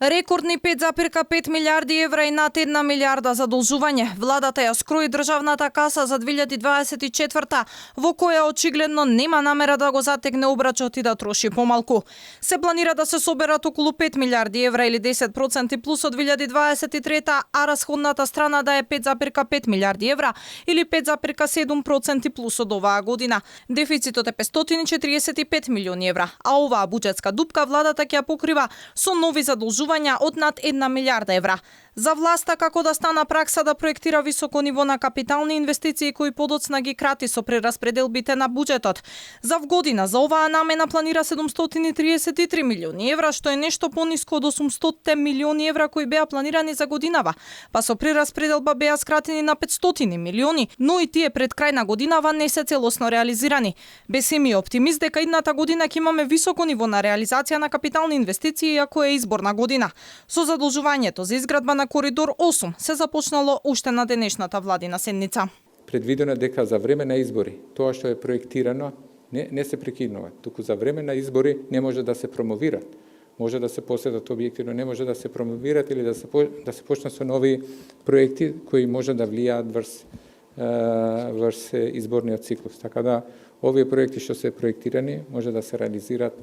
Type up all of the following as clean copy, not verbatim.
Рекордни 5,5 милиарди евра и над 1 милиарда задолжување. Владата ја скрои државната каса за 2024, во која очигледно нема намера да го затегне обрачот и да троши помалку. Се планира да се соберат околу 5 милиарди евра или 10% плюс од 2023, а расходната страна да е 5,5 милиарди евра или 5,7% плюс од оваа година. Дефицитот е 545 милиони евра, а оваа буџетска дупка владата ќе ја покрива со нови задолжувања од над 1 милиарда евра. За власта како да стана пракса да проектира високо ниво на капитални инвестиции кои подоцна ги крати со прераспределбите на буџетот. За вгодина за оваа намена планира 733 милиони евра, што е нешто пониско од 800 милиони евра кои беа планирани за годинава, па со прераспределба беа скратени на 500 милиони, но и тие пред крај на годинава не се целосно реализирани. Бесими е оптимист дека идната година ќе имаме високо ниво на реализација на капитални инвестиции, иако е изборна година. Со задолжувањето за изградба на Коридор 8 се започнало уште на денешната владина седница. Предвидено е дека за време на избори тоа што е проектирано не се прекинува, туку за време на избори не може да се промовират. Може да се поседат објекти, но не може да се промовират или да се почнат со нови проекти кои може да влијаат врз изборниот циклус. Така да овие проекти што се проектирани може да се реализираат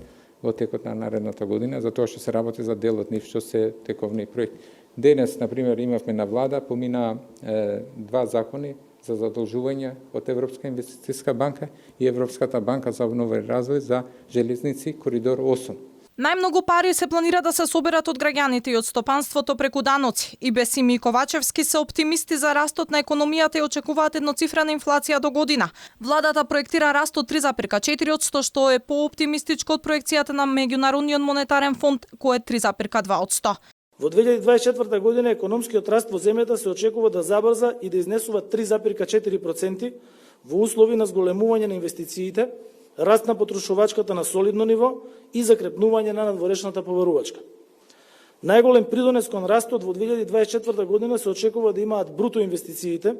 во текот на наредната година, затоа што се работи за дел од нив што се тековни проекти. Денес, например, имавме на влада, помина два закони за задолжување од Европска инвестицијска банка и Европската банка за обнова и развој за железници Коридор 8. Најмногу пари се планира да се соберат од граѓаните и од стопанството преку даноци. И Бесими Ковачевски се оптимисти за растот на економијата и очекуваат едноцифрена инфлација до година. Владата проектира раст од 3,4%, што е пооптимистичко од проекцијата на Меѓународниот монетарен фонд, кој е 3,2%. Во 2024 година економскиот раст во земјата се очекува да забрза и да изнесува 3,4% во услови на зголемување на инвестициите, раст на потрошувачката на солидно ниво и закрепнување на надворешната побарувачка. Најголем придонес кон растот во 2024 година се очекува да имаат бруто инвестициите,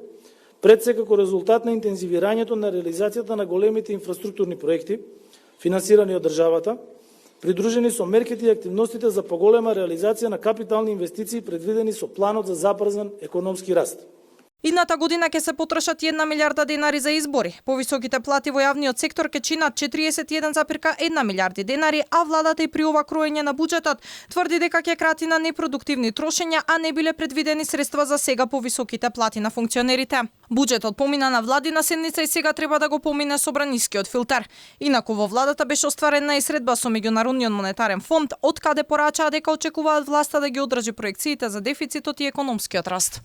пред се како резултат на интензивирањето на реализацијата на големите инфраструктурни проекти, финансирани од државата, придружени со мерките и активностите за поголема реализација на капитални инвестиции предвидени со планот за забрзан економски раст. Идната година ќе се потрошат 1 милиарда денари за избори. Повисоките плати во јавниот сектор ќе чинат 41,1 милиарди денари, а владата и при ова кроење на буџетот тврди дека ќе крати на непродуктивни трошења, а не биле предвидени средства за сега по високите плати на функционерите. Буџетот помина на владина седница и сега треба да го помине собранискиот филтер. Инаку во владата беше остварена и средба со Меѓународниот монетарен фонд, од каде порачаа дека очекуваат власта да ги одржи проекциите за дефицитот и економскиот раст.